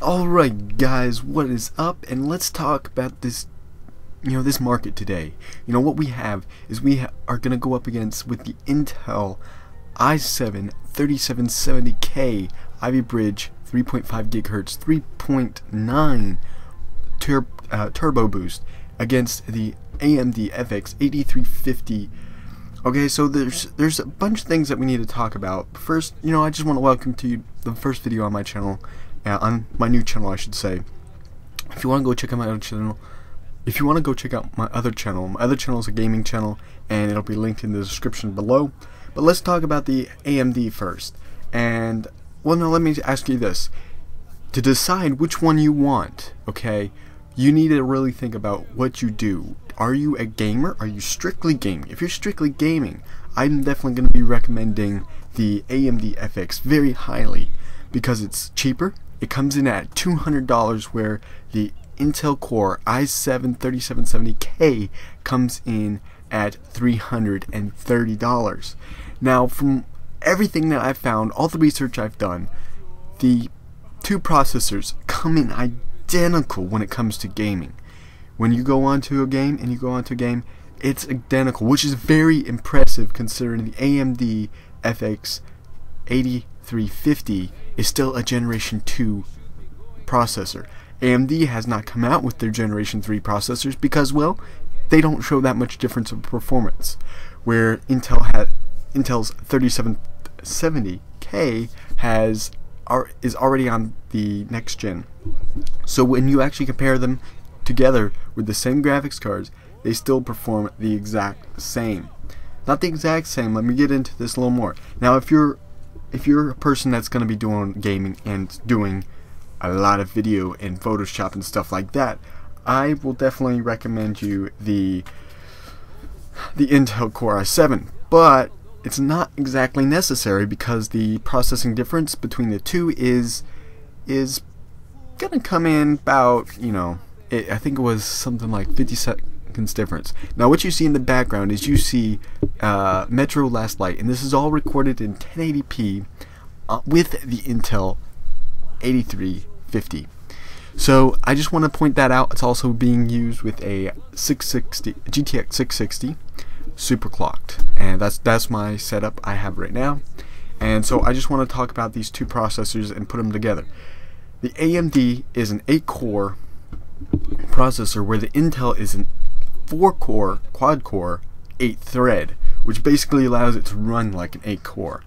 Alright guys, what is up? And let's talk about this this market today. What we have is are going to go up against with the Intel i7-3770K Ivy Bridge 3.5 gigahertz 3.9 turbo boost against the AMD FX-8350. Okay, so there's a bunch of things that we need to talk about. First, I just want to welcome to you the first video on my channel, on my new channel, I should say. If you want to go check out my other channel, my other channel is a gaming channel, and it'll be linked in the description below. But let's talk about the AMD first. And well, now let me ask you this: to decide which one you want, okay, you need to really think about what you do. Are you a gamer? Are you strictly gaming? If you're strictly gaming, I'm definitely going to be recommending the AMD FX very highly because it's cheaper. It comes in at $200, where the Intel Core i7-3770K comes in at $330. Now, from everything that I've found, all the research I've done, the two processors come in identical when it comes to gaming. When you go onto a game it's identical, which is very impressive considering the AMD FX-8350 is still a Generation 2 processor. AMD has not come out with their Generation 3 processors because, well, they don't show that much difference of performance. Where Intel's 3770K is already on the next gen. So when you actually compare them together with the same graphics cards, they still perform the exact same. Not the exact same. Let me get into this a little more. Now, if you're a person that's going to be doing gaming and doing a lot of video and Photoshop and stuff like that, I will definitely recommend you the Intel Core i7. But it's not exactly necessary because the processing difference between the two is gonna come in about, I think it was something like 50 seconds difference. Now what you see in the background is you see Metro Last Light, and this is all recorded in 1080p with the Intel 8350. So I just want to point that out. It's also being used with a GTX 660 super clocked, and that's my setup I have right now. And so I just want to talk about these two processors and put them together. The AMD is an 8-core processor, where the Intel is an 4-core quad-core 8-thread, which basically allows it to run like an 8-core.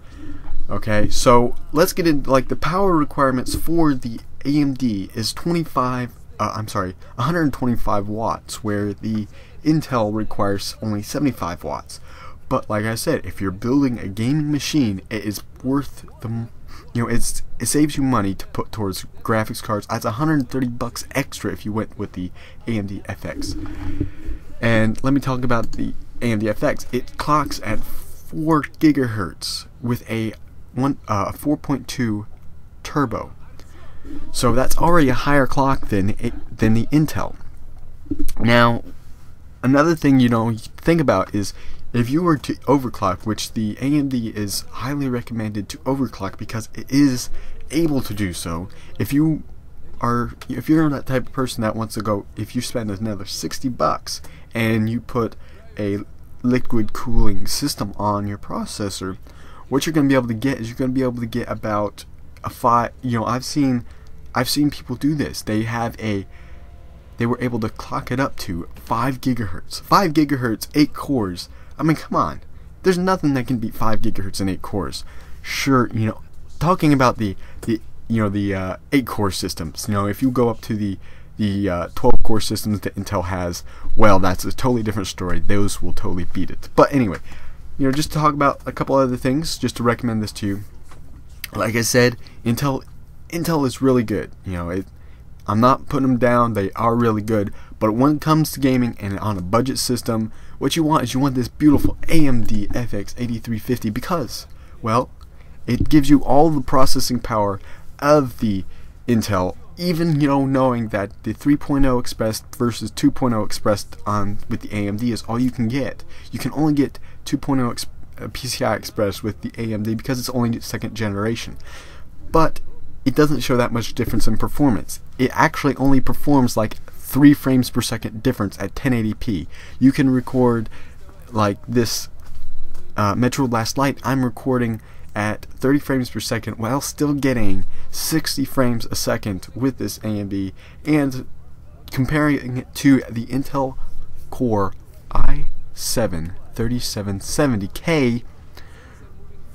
Okay, so let's get into the power requirements for the AMD is 125 watts, where the Intel requires only 75 watts. But like I said, if you're building a gaming machine, it is worth the it saves you money to put towards graphics cards. That's $130 extra if you went with the AMD FX. And let me talk about the AMD FX. It clocks at 4 gigahertz with a 4.2 turbo. So that's already a higher clock than the Intel. Now, another thing you think about is if you were to overclock, which the AMD is highly recommended to overclock because it is able to do so. If you're that type of person that wants to go, if you spend another $60 and you put a liquid cooling system on your processor, what you're going to be able to get is you're going to be able to get about a 5. I've seen people do this. They were able to clock it up to 5 gigahertz. 5 gigahertz, 8 cores. I mean, come on. There's nothing that can beat 5 gigahertz and 8 cores. Sure, talking about the 8-core systems. If you go up to the 12-core systems that Intel has, well, that's a totally different story. Those will totally beat it. But anyway, just to talk about a couple other things, just to recommend this to you. Like I said, Intel is really good. I'm not putting them down. They are really good. But when it comes to gaming and on a budget system, what you want is this beautiful AMD FX-8350 because, well, it gives you all the processing power of the Intel, even knowing that the 3.0 expressed versus 2.0 expressed with the AMD is all you can get. You can only get 2.0 PCI Express with the AMD because it's only 2nd generation. But it doesn't show that much difference in performance. It actually only performs like 3 frames per second difference at 1080p. You can record like this Metro Last Light. I'm recording at 30 frames per second while still getting 60 frames a second with this AMD, and comparing it to the Intel Core i7-3770K,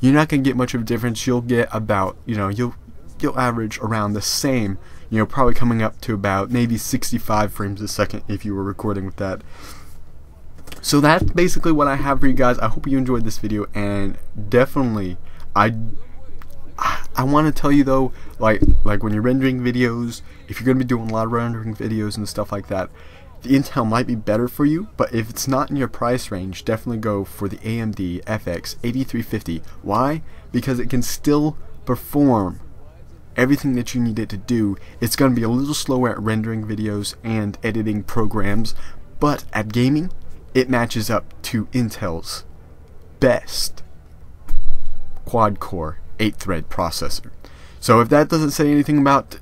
you're not going to get much of a difference. You'll get about, you'll average around the same, probably coming up to about maybe 65 frames a second if you were recording with that. So that's basically what I have for you guys. I hope you enjoyed this video, and definitely I want to tell you though, like when you're rendering videos, if you're going to be doing a lot of rendering videos and stuff like that, the Intel might be better for you, but if it's not in your price range, definitely go for the AMD FX-8350. Why? Because it can still perform everything that you need it to do. It's going to be a little slower at rendering videos and editing programs, but at gaming, it matches up to Intel's best quad-core 8-thread processor. So if that doesn't say anything about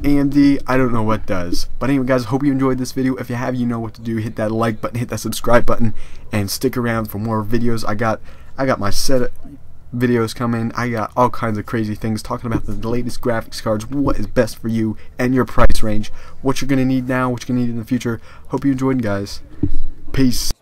AMD, I don't know what does. But anyway guys, hope you enjoyed this video. If you have, you know what to do. Hit that like button, hit that subscribe button, and stick around for more videos. I got my set videos coming. I got all kinds of crazy things talking about the latest graphics cards, what is best for you and your price range, what you're gonna need now, what you're gonna need in the future. Hope you enjoyed, guys. Peace.